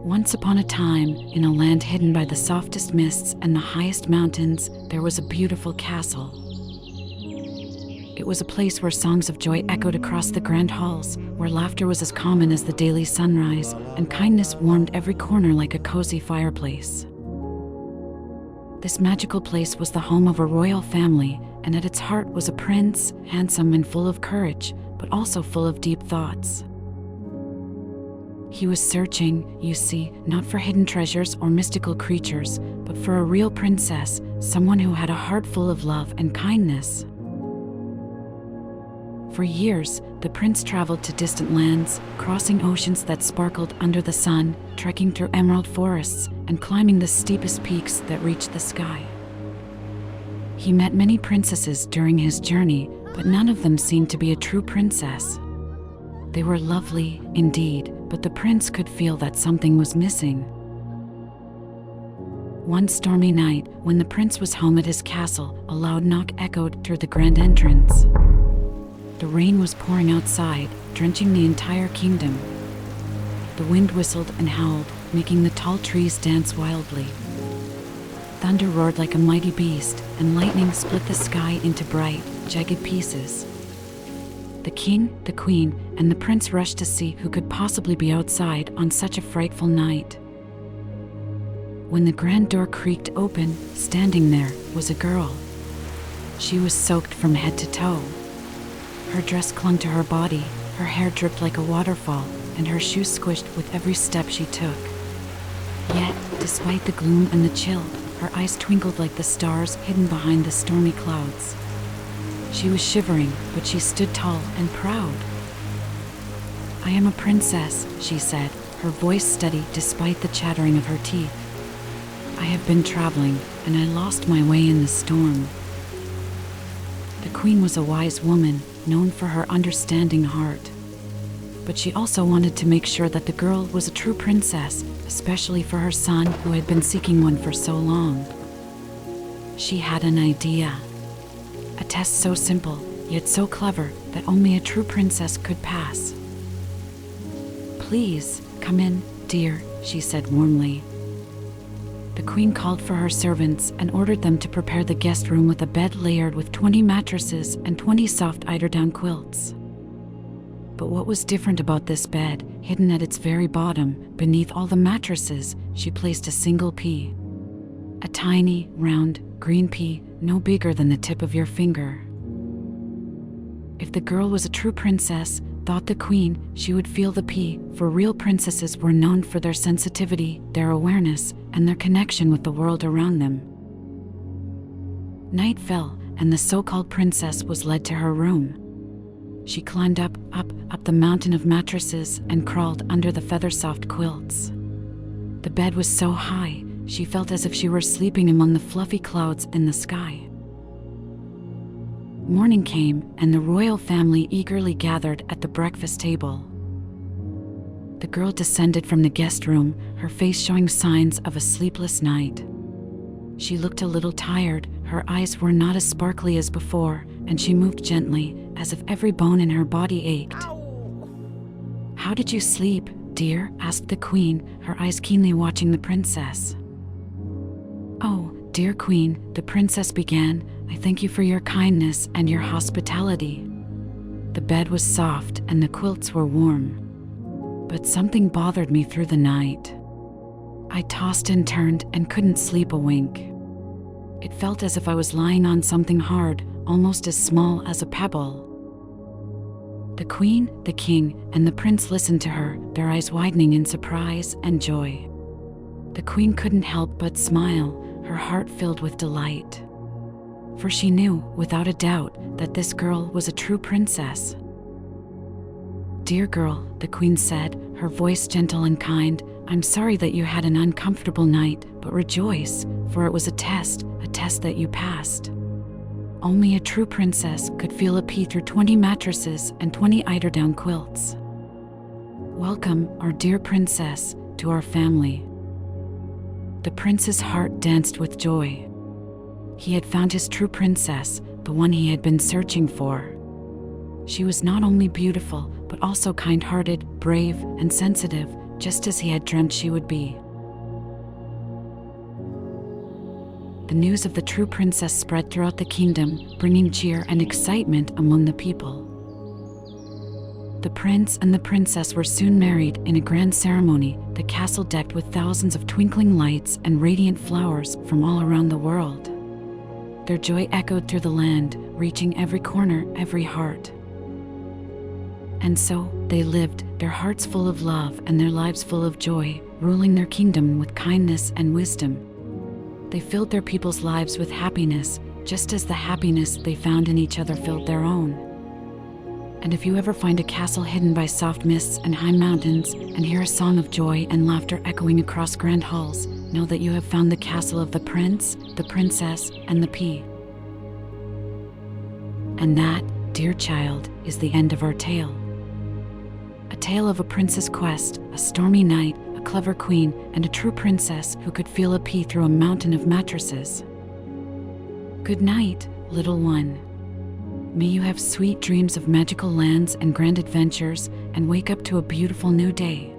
Once upon a time, in a land hidden by the softest mists and the highest mountains, there was a beautiful castle. It was a place where songs of joy echoed across the grand halls, where laughter was as common as the daily sunrise, and kindness warmed every corner like a cozy fireplace. This magical place was the home of a royal family, and at its heart was a prince, handsome and full of courage, but also full of deep thoughts. He was searching, you see, not for hidden treasures or mystical creatures, but for a real princess, someone who had a heart full of love and kindness. For years, the prince traveled to distant lands, crossing oceans that sparkled under the sun, trekking through emerald forests, and climbing the steepest peaks that reached the sky. He met many princesses during his journey, but none of them seemed to be a true princess. They were lovely, indeed, but the prince could feel that something was missing. One stormy night, when the prince was home at his castle, a loud knock echoed through the grand entrance. The rain was pouring outside, drenching the entire kingdom. The wind whistled and howled, making the tall trees dance wildly. Thunder roared like a mighty beast, and lightning split the sky into bright, jagged pieces. The king, the queen, and the prince rushed to see who could possibly be outside on such a frightful night. When the grand door creaked open, standing there was a girl. She was soaked from head to toe. Her dress clung to her body, her hair dripped like a waterfall, and her shoes squished with every step she took. Yet, despite the gloom and the chill, her eyes twinkled like the stars hidden behind the stormy clouds. She was shivering, but she stood tall and proud. "I am a princess," she said, her voice steady despite the chattering of her teeth. "I have been traveling, and I lost my way in the storm." The queen was a wise woman, known for her understanding heart. But she also wanted to make sure that the girl was a true princess, especially for her son who had been seeking one for so long. She had an idea. A test so simple, yet so clever, that only a true princess could pass. "Please, come in, dear," she said warmly. The queen called for her servants and ordered them to prepare the guest room with a bed layered with 20 mattresses and 20 soft eiderdown quilts. But what was different about this bed, hidden at its very bottom, beneath all the mattresses, she placed a single pea. A tiny, round, green pea, no bigger than the tip of your finger. If the girl was a true princess, thought the queen, she would feel the pea, for real princesses were known for their sensitivity, their awareness, and their connection with the world around them. Night fell, and the so-called princess was led to her room. She climbed up the mountain of mattresses and crawled under the feather-soft quilts. The bed was so high, she felt as if she were sleeping among the fluffy clouds in the sky. Morning came, and the royal family eagerly gathered at the breakfast table. The girl descended from the guest room, her face showing signs of a sleepless night. She looked a little tired, her eyes were not as sparkly as before, and she moved gently, as if every bone in her body ached. "How did you sleep, dear?" asked the queen, her eyes keenly watching the princess. "Oh, dear queen," the princess began, "I thank you for your kindness and your hospitality." The bed was soft and the quilts were warm. But something bothered me through the night. I tossed and turned and couldn't sleep a wink. It felt as if I was lying on something hard, almost as small as a pebble. The queen, the king, and the prince listened to her, their eyes widening in surprise and joy. The queen couldn't help but smile, her heart filled with delight. For she knew, without a doubt, that this girl was a true princess. "Dear girl," the queen said, her voice gentle and kind, "I'm sorry that you had an uncomfortable night, but rejoice, for it was a test that you passed. Only a true princess could feel a pea through 20 mattresses and 20 eiderdown quilts. Welcome, our dear princess, to our family." The prince's heart danced with joy. He had found his true princess, the one he had been searching for. She was not only beautiful, but also kind-hearted, brave, and sensitive, just as he had dreamt she would be. The news of the true princess spread throughout the kingdom, bringing cheer and excitement among the people. The prince and the princess were soon married in a grand ceremony, the castle decked with thousands of twinkling lights and radiant flowers from all around the world. Their joy echoed through the land, reaching every corner, every heart. And so, they lived, their hearts full of love and their lives full of joy, ruling their kingdom with kindness and wisdom. They filled their people's lives with happiness, just as the happiness they found in each other filled their own. And if you ever find a castle hidden by soft mists and high mountains, and hear a song of joy and laughter echoing across grand halls, know that you have found the castle of the prince, the princess, and the pea. And that, dear child, is the end of our tale. A tale of a prince's quest, a stormy night, a clever queen, and a true princess who could feel a pea through a mountain of mattresses. Good night, little one. May you have sweet dreams of magical lands and grand adventures, and wake up to a beautiful new day.